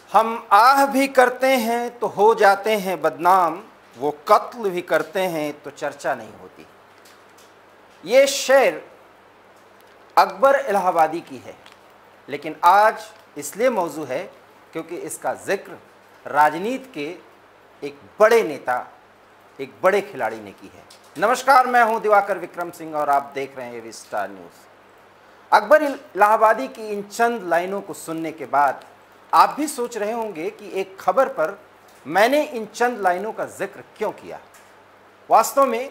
हम आह भी करते हैं तो हो जाते हैं बदनाम, वो कत्ल भी करते हैं तो चर्चा नहीं होती। ये शेर अकबर इलाहाबादी की है, लेकिन आज इसलिए मौजू है क्योंकि इसका जिक्र राजनीति के एक बड़े नेता, एक बड़े खिलाड़ी ने की है। नमस्कार, मैं हूं दिवाकर विक्रम सिंह और आप देख रहे हैं स्टार न्यूज़। अकबर इलाहाबादी की इन चंद लाइनों को सुनने के बाद आप भी सोच रहे होंगे कि एक खबर पर मैंने इन चंद लाइनों का जिक्र क्यों किया। वास्तव में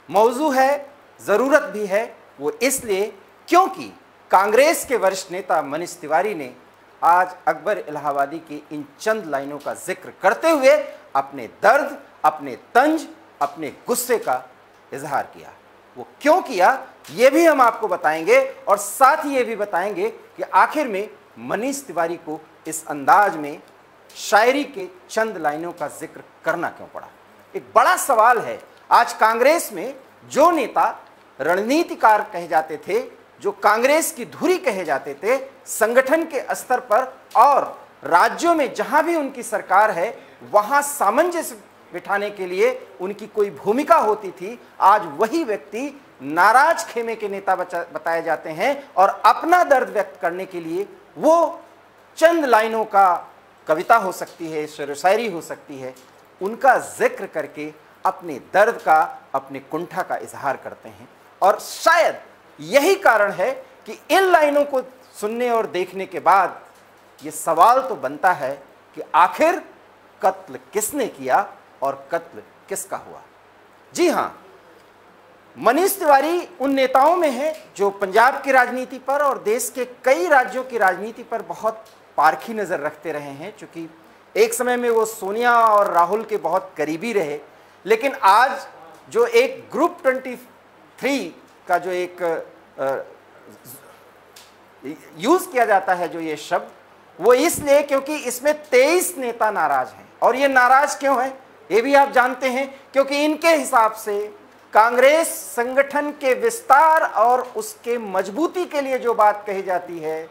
मौजू है, ज़रूरत भी है, वो इसलिए क्योंकि कांग्रेस के वरिष्ठ नेता मनीष तिवारी ने आज अकबर इलाहाबादी की इन चंद लाइनों का जिक्र करते हुए अपने दर्द, अपने तंज, अपने गुस्से का इजहार किया। वो क्यों किया ये भी हम आपको बताएंगे और साथ ही ये भी बताएंगे कि आखिर में मनीष तिवारी को इस अंदाज में शायरी के चंद लाइनों का जिक्र करना क्यों पड़ा। एक बड़ा सवाल है। आज कांग्रेस में जो नेता रणनीतिकार कहे जाते थे, जो कांग्रेस की धुरी कहे जाते थे, संगठन के स्तर पर और राज्यों में जहां भी उनकी सरकार है वहां सामंजस्य बिठाने के लिए उनकी कोई भूमिका होती थी, आज वही व्यक्ति नाराज खेमे के नेता बताए जाते हैं और अपना दर्द व्यक्त करने के लिए वो चंद लाइनों का, कविता हो सकती है, शेर शायरी हो सकती है, उनका जिक्र करके अपने दर्द का, अपने कुंठा का इजहार करते हैं। और शायद यही कारण है कि इन लाइनों को सुनने और देखने के बाद ये सवाल तो बनता है कि आखिर कत्ल किसने किया और कत्ल किसका हुआ। जी हां, मनीष तिवारी उन नेताओं में है जो पंजाब की राजनीति पर और देश के कई राज्यों की राजनीति पर बहुत पारखी नजर रखते रहे हैं। चूंकि एक समय में वो सोनिया और राहुल के बहुत करीबी रहे, लेकिन आज जो एक ग्रुप 23 का जो एक यूज किया जाता है, जो ये शब्द, वो इसलिए क्योंकि इसमें 23 नेता नाराज हैं। और ये नाराज क्यों है ये भी आप जानते हैं, क्योंकि इनके हिसाब से कांग्रेस संगठन के विस्तार और उसके मजबूती के लिए जो बात कही जाती है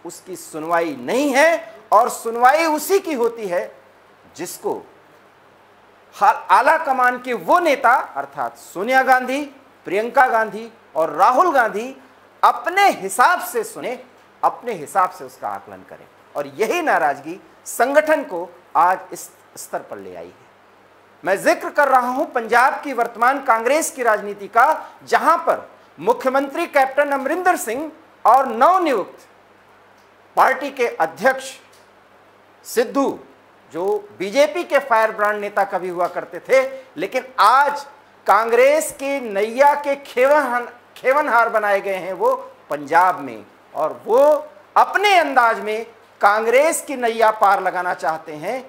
उसकी सुनवाई नहीं है। और सुनवाई उसी की होती है जिसको आला कमान के वो नेता अर्थात सोनिया गांधी, प्रियंका गांधी और राहुल गांधी अपने हिसाब से सुने, अपने हिसाब से उसका आकलन करें। और यही नाराजगी संगठन को आज इस स्तर पर ले आई है। मैं जिक्र कर रहा हूं पंजाब की वर्तमान कांग्रेस की राजनीति का, जहां पर मुख्यमंत्री कैप्टन अमरिंदर सिंह और नवनियुक्त पार्टी के अध्यक्ष सिद्धू, जो बीजेपी के फायर ब्रांड नेता कभी हुआ करते थे, लेकिन आज कांग्रेस की नैया के खेवनहार बनाए गए हैं वो पंजाब में। और वो अपने अंदाज में कांग्रेस की नैया पार लगाना चाहते हैं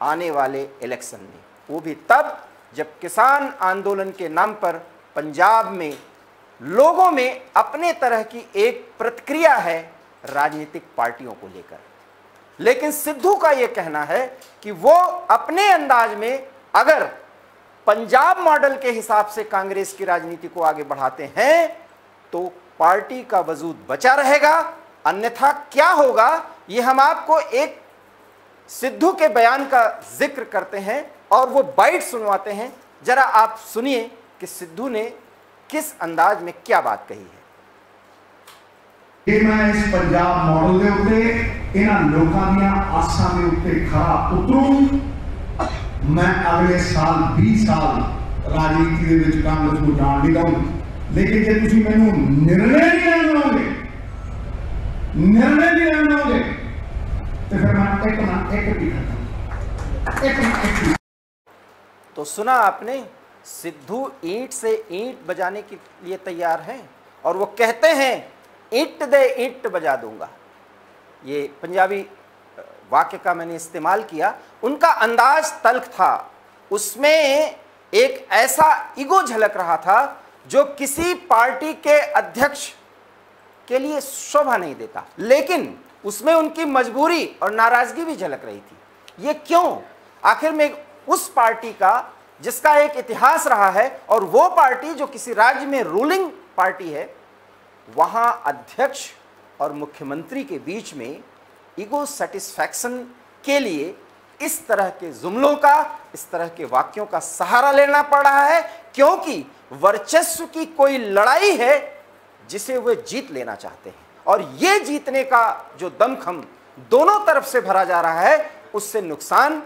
आने वाले इलेक्शन में, वो भी तब जब किसान आंदोलन के नाम पर पंजाब में लोगों में अपने तरह की एक प्रतिक्रिया है राजनीतिक पार्टियों को लेकर। लेकिन सिद्धू का यह कहना है कि वो अपने अंदाज में अगर पंजाब मॉडल के हिसाब से कांग्रेस की राजनीति को आगे बढ़ाते हैं तो पार्टी का वजूद बचा रहेगा, अन्यथा क्या होगा ये हम आपको एक सिद्धू के बयान का जिक्र करते हैं और वो बाइट सुनवाते हैं। जरा आप सुनिए कि सिद्धू ने किस अंदाज में क्या बात कही है। मैं इस पंजाब मॉडल के उत्ते इन्हां लोकां दीयां आसां दे उत्ते खरा उतरूं। मैं अगले साल 20 साल राजनीति दे विच कांग्रेस को जाण नहीं दूं, लेकिन जे तुसीं मैनूं निर्णय नहीं लेण दोगे तो फिर मैं एक तो सुना आपने, सिद्धू ईंट से ईंट बजाने के लिए तैयार हैं और वो कहते हैं ईंट दे ईंट बजा दूंगा। ये पंजाबी वाक्य का मैंने इस्तेमाल किया। उनका अंदाज तल्ख था, उसमें एक ऐसा ईगो झलक रहा था जो किसी पार्टी के अध्यक्ष के लिए शोभा नहीं देता, लेकिन उसमें उनकी मजबूरी और नाराजगी भी झलक रही थी। ये क्यों? आखिर में उस पार्टी का जिसका एक इतिहास रहा है और वो पार्टी जो किसी राज्य में रूलिंग पार्टी है, वहां अध्यक्ष और मुख्यमंत्री के बीच में ईगो सेटिस्फैक्शन के लिए इस तरह के जुमलों का, इस तरह के वाक्यों का सहारा लेना पड़ रहा है, क्योंकि वर्चस्व की कोई लड़ाई है जिसे वे जीत लेना चाहते हैं। और ये जीतने का जो दमखम दोनों तरफ से भरा जा रहा है, उससे नुकसान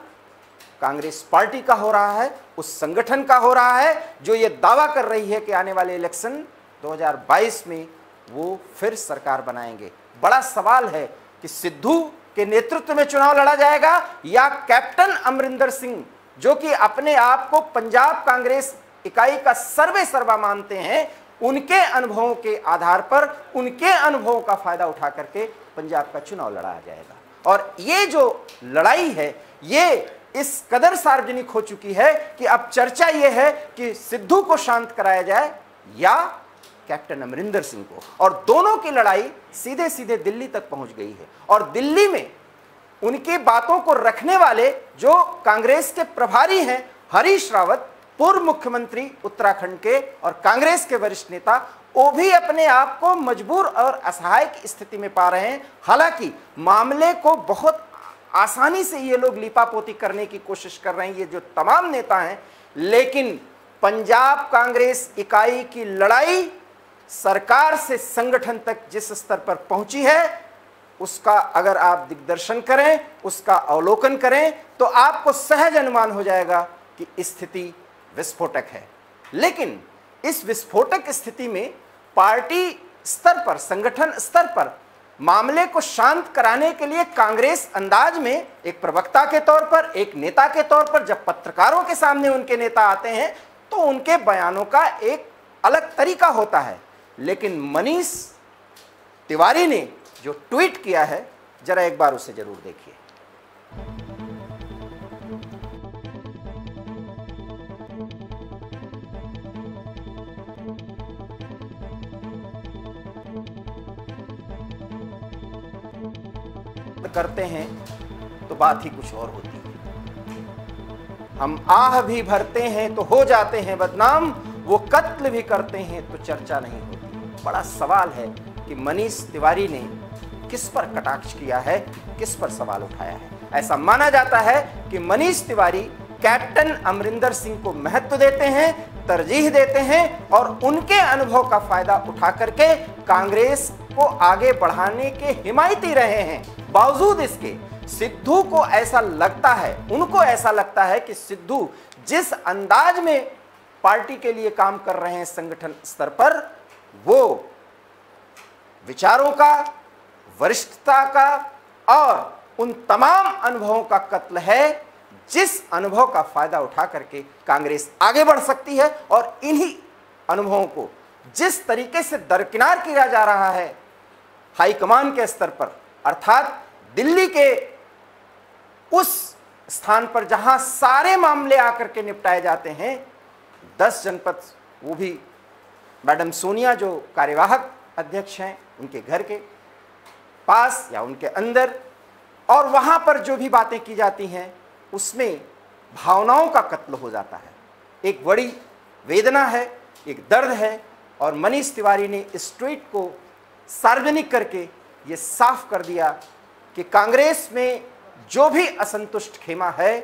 कांग्रेस पार्टी का हो रहा है, उस संगठन का हो रहा है जो ये दावा कर रही है कि आने वाले इलेक्शन 2022 में वो फिर सरकार बनाएंगे। बड़ा सवाल है कि सिद्धू के नेतृत्व में चुनाव लड़ा जाएगा या कैप्टन अमरिंदर सिंह, जो कि अपने आप को पंजाब कांग्रेस इकाई का सर्वे सर्वा मानते हैं, उनके अनुभवों के आधार पर, उनके अनुभवों का फायदा उठा करके पंजाब का चुनाव लड़ा जाएगा। और ये जो लड़ाई है ये इस कदर सार्वजनिक हो चुकी है कि अब चर्चा ये है कि सिद्धू को शांत कराया जाए या कैप्टन अमरिंदर सिंह को। और दोनों की लड़ाई सीधे सीधे दिल्ली तक पहुंच गई है। और दिल्ली में उनकी बातों को रखने वाले जो कांग्रेस के प्रभारी हैं, हरीश रावत, पूर्व मुख्यमंत्री उत्तराखंड के और कांग्रेस के वरिष्ठ नेता, वो भी अपने आप को मजबूर और असहाय की स्थिति में पा रहे हैं। हालांकि मामले को बहुत आसानी से ये लोग लीपापोती करने की कोशिश कर रहे हैं, ये जो तमाम नेता हैं, लेकिन पंजाब कांग्रेस इकाई की लड़ाई सरकार से संगठन तक जिस स्तर पर पहुंची है, उसका अगर आप दिग्दर्शन करें, उसका अवलोकन करें, तो आपको सहज अनुमान हो जाएगा कि स्थिति विस्फोटक है। लेकिन इस विस्फोटक स्थिति में पार्टी स्तर पर, संगठन स्तर पर मामले को शांत कराने के लिए कांग्रेस अंदाज में एक प्रवक्ता के तौर पर, एक नेता के तौर पर जब पत्रकारों के सामने उनके नेता आते हैं तो उनके बयानों का एक अलग तरीका होता है। लेकिन मनीष तिवारी ने जो ट्वीट किया है, जरा एक बार उसे जरूर देखिए। करते हैं तो बात ही कुछ और होती है। हम आह भी भरते हैं तो हो जाते हैं बदनाम, वो कत्ल भी करते हैं तो चर्चा नहीं होती। बड़ा सवाल है कि मनीष तिवारी ने किस पर कटाक्ष किया है, किस पर सवाल उठाया है। ऐसा माना जाता है कि मनीष तिवारी कैप्टन अमरिंदर सिंह को महत्व देते हैं, तरजीह देते हैं और उनके अनुभव का फायदा उठा करके कांग्रेस को आगे बढ़ाने के हिमायती रहे हैं। बावजूद इसके सिद्धू को ऐसा लगता है, उनको ऐसा लगता है कि सिद्धू जिस अंदाज में पार्टी के लिए काम कर रहे हैं संगठन स्तर पर, वो विचारों का, वरिष्ठता का और उन तमाम अनुभवों का कत्ल है जिस अनुभव का फायदा उठा करके कांग्रेस आगे बढ़ सकती है। और इन्हीं अनुभवों को जिस तरीके से दरकिनार किया जा रहा है हाईकमान के स्तर पर, अर्थात दिल्ली के उस स्थान पर जहां सारे मामले आकर के निपटाए जाते हैं, 10 जनपद, वो भी मैडम सोनिया जो कार्यवाहक अध्यक्ष हैं उनके घर के पास या उनके अंदर, और वहां पर जो भी बातें की जाती हैं उसमें भावनाओं का कत्ल हो जाता है। एक बड़ी वेदना है, एक दर्द है। और मनीष तिवारी ने इस ट्वीट को सार्वजनिक करके ये साफ कर दिया कि कांग्रेस में जो भी असंतुष्ट खेमा है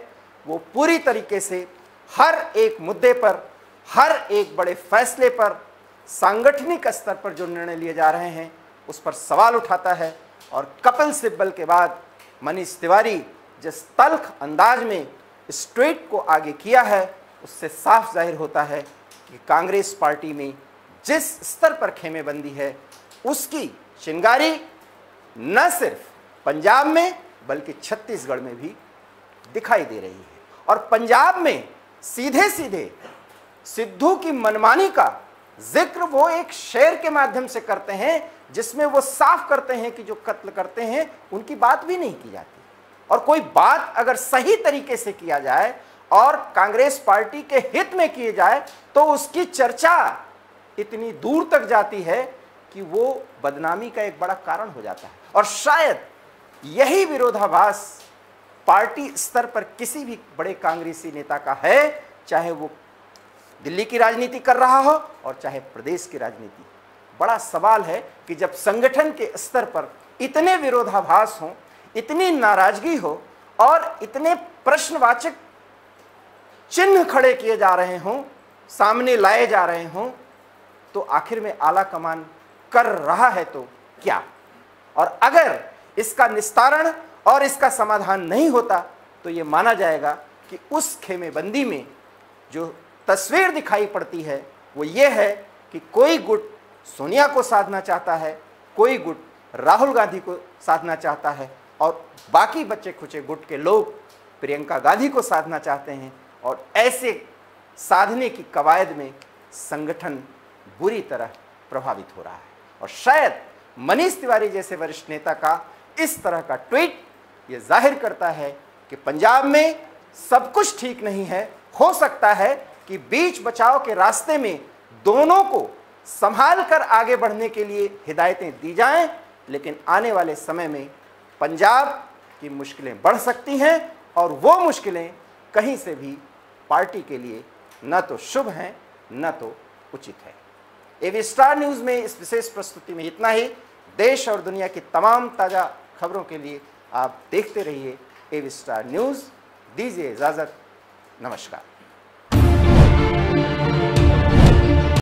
वो पूरी तरीके से हर एक मुद्दे पर, हर एक बड़े फैसले पर, सांगठनिक स्तर पर जो निर्णय लिए जा रहे हैं उस पर सवाल उठाता है। और कपिल सिब्बल के बाद मनीष तिवारी जिस तल्ख अंदाज में इस ट्वीट को आगे किया है, उससे साफ जाहिर होता है कि कांग्रेस पार्टी में जिस स्तर पर खेमेबंदी है उसकी चिंगारी न सिर्फ पंजाब में बल्कि छत्तीसगढ़ में भी दिखाई दे रही है। और पंजाब में सीधे सीधे सिद्धू की मनमानी का जिक्र वो एक शेर के माध्यम से करते हैं जिसमें वो साफ करते हैं कि जो कत्ल करते हैं उनकी बात भी नहीं की जाती। और कोई बात अगर सही तरीके से किया जाए और कांग्रेस पार्टी के हित में किए जाए तो उसकी चर्चा इतनी दूर तक जाती है कि वो बदनामी का एक बड़ा कारण हो जाता है। और शायद यही विरोधाभास पार्टी स्तर पर किसी भी बड़े कांग्रेसी नेता का है, चाहे वो दिल्ली की राजनीति कर रहा हो और चाहे प्रदेश की राजनीति। बड़ा सवाल है कि जब संगठन के स्तर पर इतने विरोधाभास हों, इतनी नाराजगी हो और इतने प्रश्नवाचक चिन्ह खड़े किए जा रहे हों, सामने लाए जा रहे हों, तो आखिर में आला कमान कर रहा है तो क्या? और अगर इसका निस्तारण और इसका समाधान नहीं होता तो ये माना जाएगा कि उस खेमेबंदी में जो तस्वीर दिखाई पड़ती है वो ये है कि कोई गुट सोनिया को साधना चाहता है, कोई गुट राहुल गांधी को साधना चाहता है और बाकी बच्चे खुचे गुट के लोग प्रियंका गांधी को साधना चाहते हैं। और ऐसे साधने की कवायद में संगठन बुरी तरह प्रभावित हो रहा है। और शायद मनीष तिवारी जैसे वरिष्ठ नेता का इस तरह का ट्वीट ये जाहिर करता है कि पंजाब में सब कुछ ठीक नहीं है। हो सकता है कि बीच बचाव के रास्ते में दोनों को संभाल कर आगे बढ़ने के लिए हिदायतें दी जाएं, लेकिन आने वाले समय में पंजाब की मुश्किलें बढ़ सकती हैं और वो मुश्किलें कहीं से भी पार्टी के लिए न तो शुभ हैं न तो उचित है। एवी स्टार न्यूज़ में इस विशेष प्रस्तुति में इतना ही। देश और दुनिया की तमाम ताज़ा खबरों के लिए आप देखते रहिए एवी स्टार न्यूज़। दीजिए इजाज़त। नमस्कार।